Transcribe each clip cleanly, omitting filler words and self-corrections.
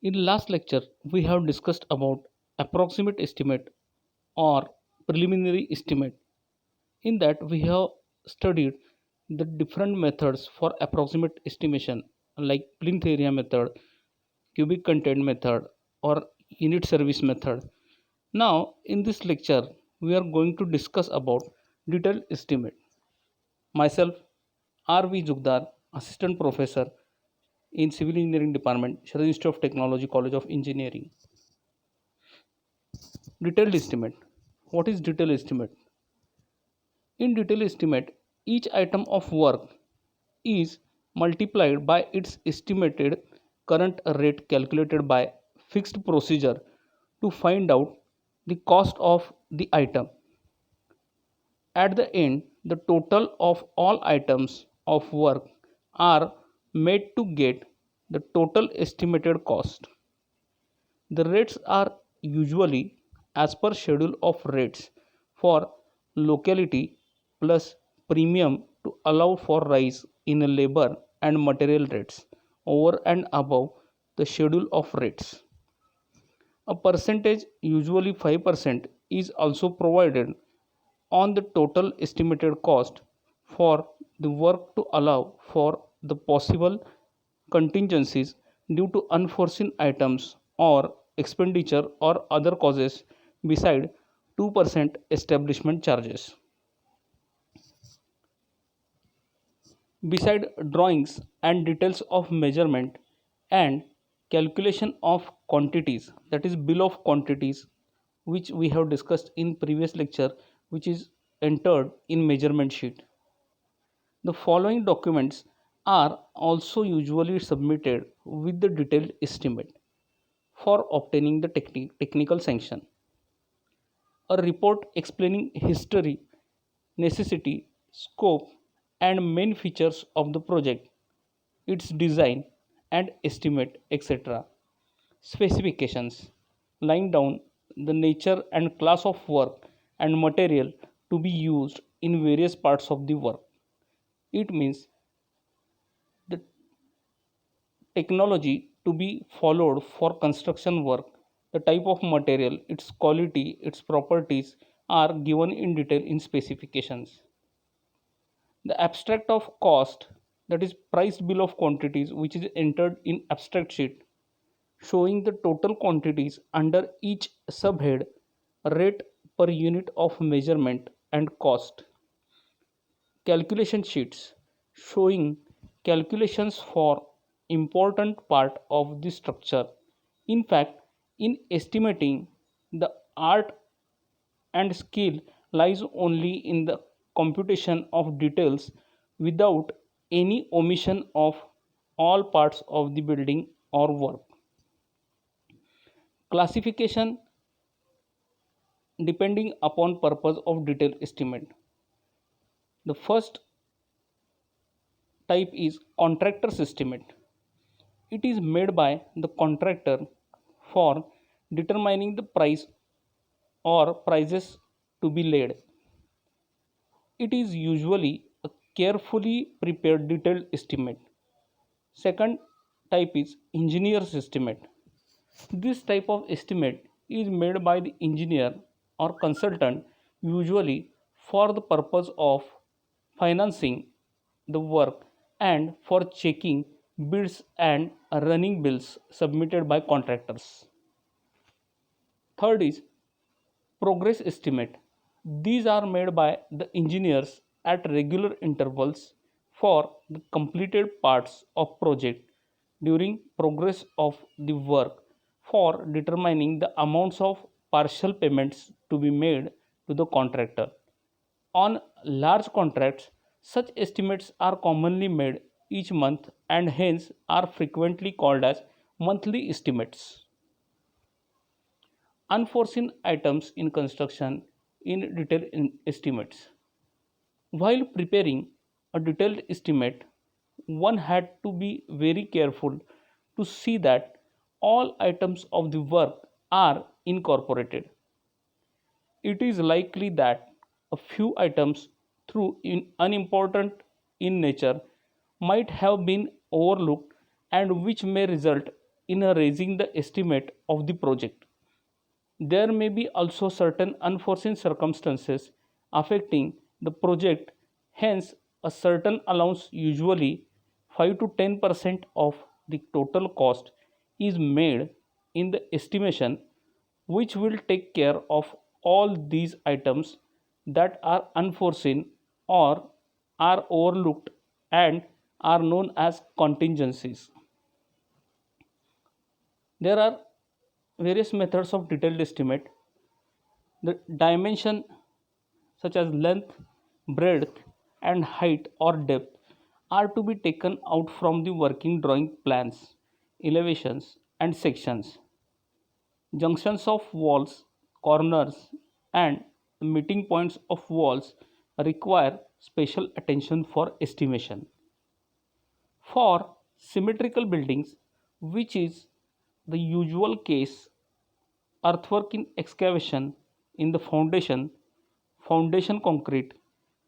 In last lecture, we have discussed about approximate estimate or preliminary estimate. In that, we have studied the different methods for approximate estimation like plinth area method, cubic content method, or unit service method. Now, in this lecture, we are going to discuss about detailed estimate. Myself, R.V. Jugdar, Assistant Professor in Civil Engineering Department, Sharad Institute of Technology, College of Engineering. Detailed estimate. What is detailed estimate? In detailed estimate, each item of work is multiplied by its estimated current rate calculated by fixed procedure to find out the cost of the item. At the end, the total of all items of work are made to get the total estimated cost. The rates are usually as per schedule of rates for locality plus premium to allow for rise in labor and material rates over and above the schedule of rates. A percentage, usually 5%, is also provided on the total estimated cost for the work to allow for the possible contingencies due to unforeseen items or expenditure or other causes beside 2% establishment charges. Beside drawings and details of measurement and calculation of quantities, that is bill of quantities, which we have discussed in previous lecture, which is entered in measurement sheet. The following documents are also usually submitted with the detailed estimate for obtaining the technical sanction. A report explaining history, necessity, scope, and main features of the project, its design and estimate, etc. Specifications, laying down the nature and class of work and material to be used in various parts of the work. It means the technology to be followed for construction work, the type of material, its quality, its properties are given in detail in specifications. The abstract of cost, that is price bill of quantities, which is entered in abstract sheet showing the total quantities under each subhead, rate per unit of measurement and cost. Calculation sheets showing calculations for important part of the structure. In fact, in estimating, the art and skill lies only in the computation of details without any omission of all parts of the building or work. Classification depending upon purpose of detailed estimate. The first type is contractor's estimate. It is made by the contractor for determining the price or prices to be laid. It is usually a carefully prepared detailed estimate. Second type is engineer's estimate. This type of estimate is made by the engineer or consultant usually for the purpose of financing the work and for checking bids and running bills submitted by contractors. Third is progress estimate. These are made by the engineers at regular intervals for the completed parts of project during progress of the work for determining the amounts of partial payments to be made to the contractor. On large contracts, such estimates are commonly made each month and hence are frequently called as monthly estimates. Unforeseen items in construction in detail estimates. While preparing a detailed estimate, one had to be very careful to see that all items of the work are incorporated. It is likely that a few items, through unimportant in nature, might have been overlooked and which may result in raising the estimate of the project. There may be also certain unforeseen circumstances affecting the project, hence, a certain allowance, usually 5 to 10% of the total cost, is made in the estimation, which will take care of all these items that are unforeseen or are overlooked and are known as contingencies. There are various methods of detailed estimate. The dimension such as length, breadth, and height or depth are to be taken out from the working drawing plans, elevations, and sections. Junctions of walls, corners, and meeting points of walls require special attention for estimation. For symmetrical buildings, which is the usual case, earthwork in excavation in the foundation, foundation concrete,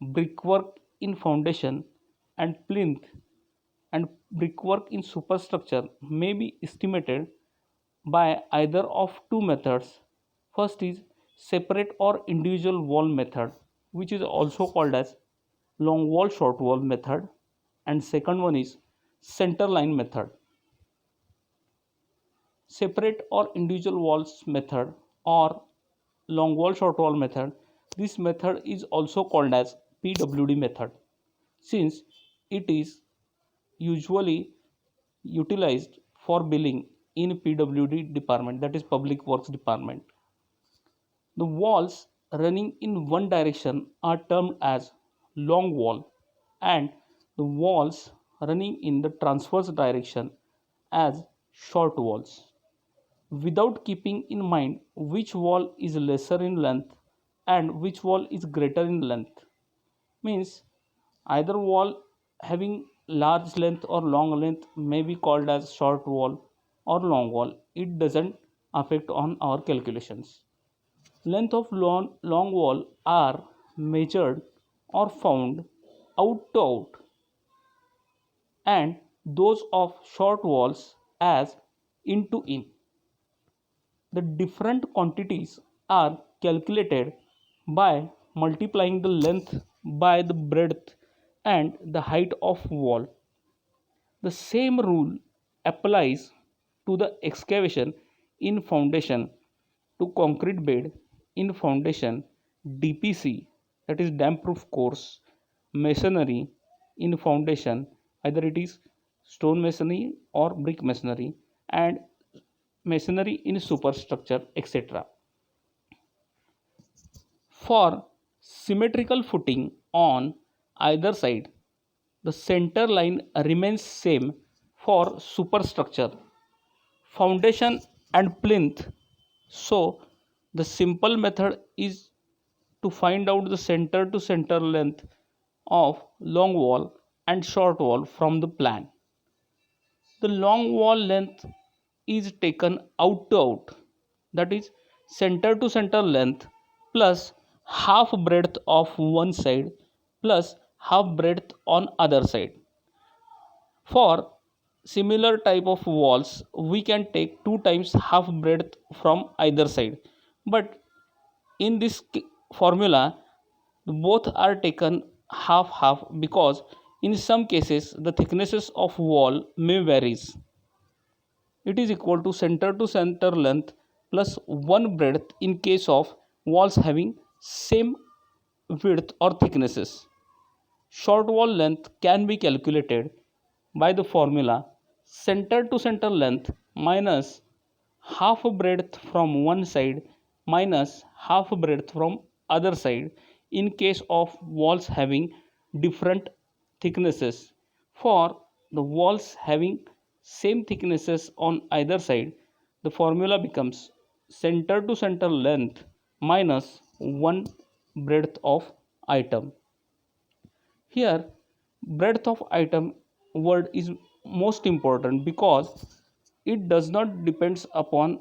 brickwork in foundation, and plinth and brickwork in superstructure may be estimated by either of two methods. First is separate or individual wall method, which is also called as long wall short wall method, and second one is center line method. Separate or individual walls method or long wall short wall method, this method is also called as PWD method, since it is usually utilized for building in PWD department, that is public works department. The walls running in one direction are termed as long wall, and the walls running in the transverse direction as short walls. Without keeping in mind which wall is lesser in length and which wall is greater in length, means either wall having large length or long length may be called as short wall or long wall. It doesn't affect on our calculations. Length of long wall are measured or found out to out, and those of short walls as in to in. The different quantities are calculated by multiplying the length by the breadth and the height of wall. The same rule applies to the excavation in foundation, to concrete bed in foundation, DPC, that is damp proof course, masonry in foundation, either it is stone masonry or brick masonry, and masonry in superstructure, etc. For symmetrical footing on either side, the center line remains same for superstructure, foundation, and plinth. So the simple method is to find out the center to center length of long wall and short wall from the plan. The long wall length is taken out to out, that is center to center length plus half breadth of one side plus half breadth on other side. For similar type of walls, we can take two times half breadth from either side, but in this formula both are taken half half because in some cases the thicknesses of wall may varies. It is equal to center length plus one breadth in case of walls having same width or thicknesses. Short wall length can be calculated by the formula center to center length minus half breadth from one side minus half breadth from other side in case of walls having different thicknesses. For the walls having same thicknesses on either side, the formula becomes center to center length minus one breadth of item. Here breadth of item word is most important because it does not depends upon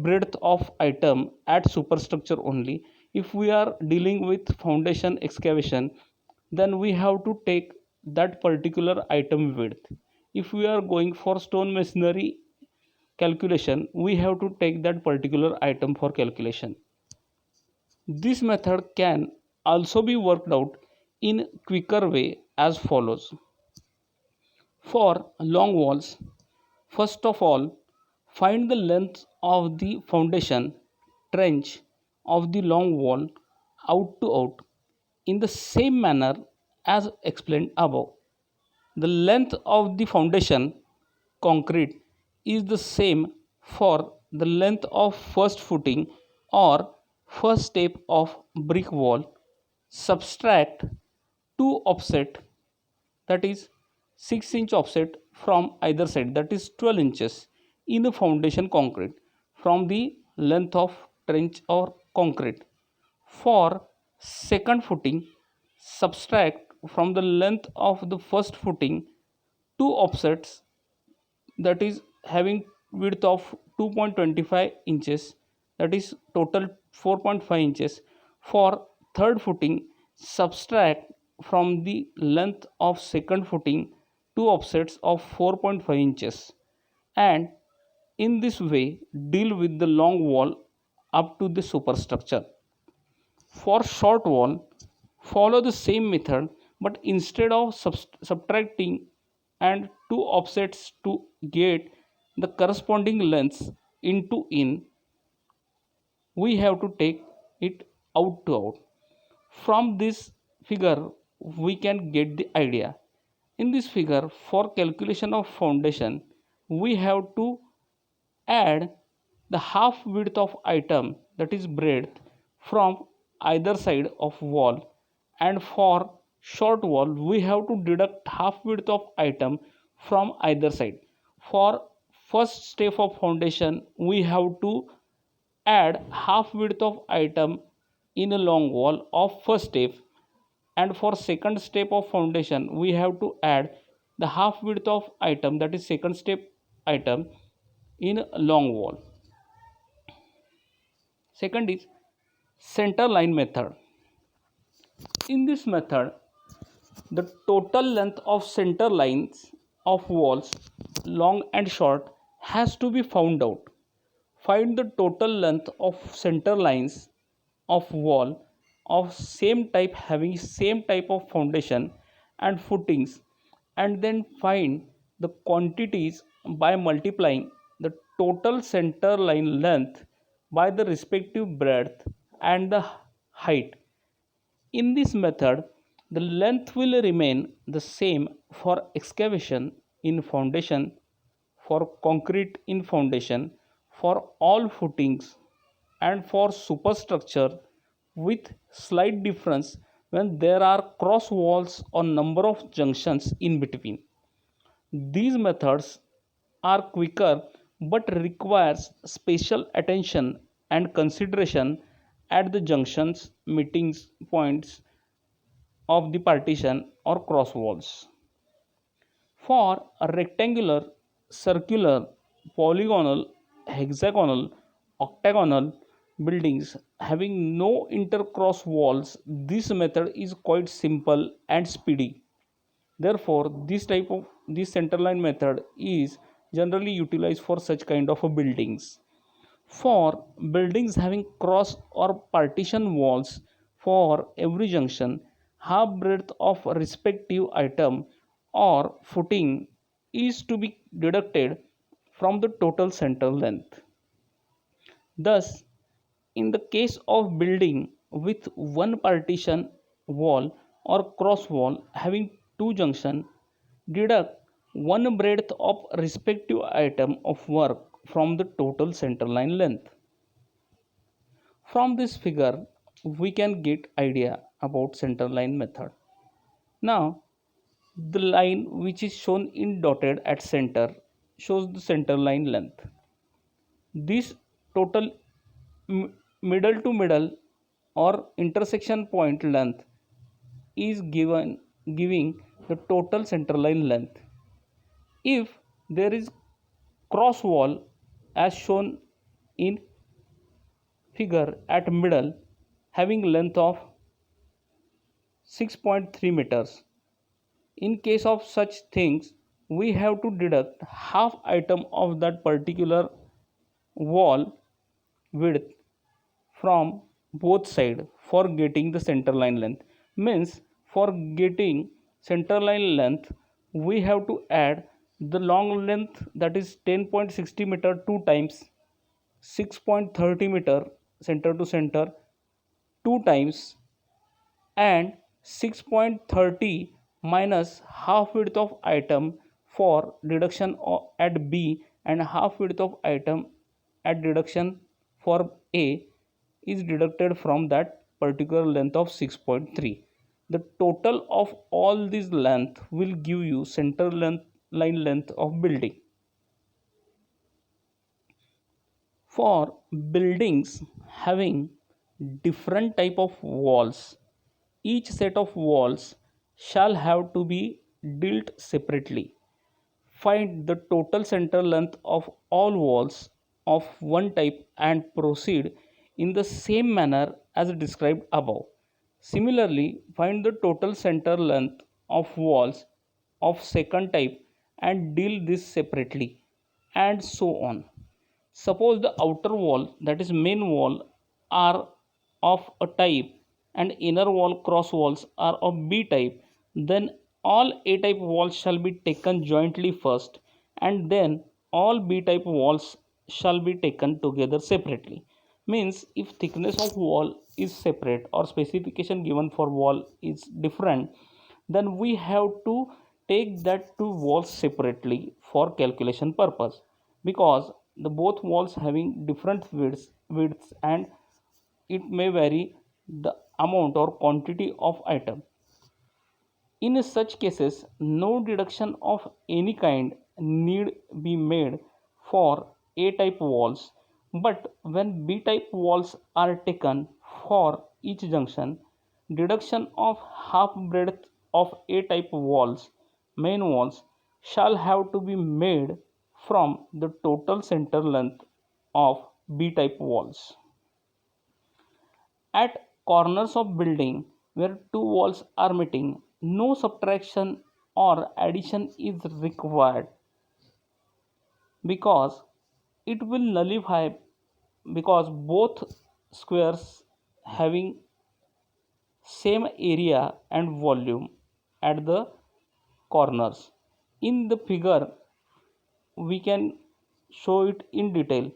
breadth of item at superstructure only. If we are dealing with foundation excavation, then we have to take that particular item width. If we are going for stone masonry calculation, we have to take that particular item for calculation. This method can also be worked out in quicker way as follows. For long walls, first of all, find the length of the foundation trench of the long wall out to out in the same manner as explained above. The length of the foundation concrete is the same for the length of first footing or first step of brick wall. Subtract 2 offset, that is 6-inch offset from either side, that is 12 inches in the foundation concrete from the length of trench or concrete. For second footing, subtract from the length of the first footing 2 offsets, that is having width of 2.25 inches, that is total 4.5 inches. For third footing, subtract from the length of second footing 2 offsets of 4.5 inches, and in this way deal with the long wall up to the superstructure. For short wall, follow the same method, but instead of subtracting and 2 offsets to get the corresponding lengths into in, we have to take it out to out. From this figure, we can get the idea. In this figure, for calculation of foundation, we have to add the half width of item, that is breadth, from either side of wall, and for short wall we have to deduct half width of item from either side. For first step of foundation, we have to add half width of item in a long wall of first step, and for second step of foundation we have to add the half width of item, that is second step item, in long wall. Second is center line method. In this method, the total length of center lines of walls, long and short, has to be found out. Find the total length of center lines of wall of same type having same type of foundation and footings, and then find the quantities by multiplying the total center line length by the respective breadth and the height. In this method, the length will remain the same for excavation in foundation, for concrete in foundation, for all footings, and for superstructure, with slight difference when there are cross walls or number of junctions in between. These methods are quicker but requires special attention and consideration at the junctions meetings points of the partition or cross walls. For a rectangular, circular, polygonal, hexagonal, octagonal buildings having no intercross walls, this method is quite simple and speedy. Therefore, this centerline method is generally utilized for such kind of buildings. For buildings having cross or partition walls, for every junction, half breadth of respective item or footing is to be deducted from the total center length. Thus, in the case of building with one partition wall or cross wall having two junctions, deduct one breadth of respective item of work from the total center line length. From this figure, we can get idea about center line method. Now, the line which is shown in dotted at center shows the center line length. This total middle to middle or intersection point length is giving the total center line length. If there is cross wall as shown in figure at middle having length of 6.3 meters, in case of such things we have to deduct half item of that particular wall width from both side for getting the center line length. Means for getting center line length we have to add the long length, that is 10.60 meter 2 times 6.30 meter center to center 2 times, and 6.30 minus half width of item for deduction at B, and half width of item at deduction for A is deducted from that particular length of 6.3. The total of all this length will give you center length line length of building. For buildings having different type of walls, each set of walls shall have to be dealt separately. Find the total center length of all walls of one type and proceed in the same manner as described above. Similarly, find the total center length of walls of second type and deal this separately, and so on. Suppose the outer wall, that is main wall, are of a type and inner wall cross walls are of B type, then all A type walls shall be taken jointly first, and then all B type walls shall be taken together separately. Means if thickness of wall is separate or specification given for wall is different, then we have to take that two walls separately for calculation purpose, because the both walls having different widths and it may vary the amount or quantity of item. In such cases, no deduction of any kind need be made for A type walls, but when B type walls are taken for each junction, deduction of half breadth of A type walls, main walls, shall have to be made from the total center length of B type walls. At corners of building where two walls are meeting, no subtraction or addition is required, because it will nullify, because both squares having same area and volume at the corners. In the figure we can show it in detail.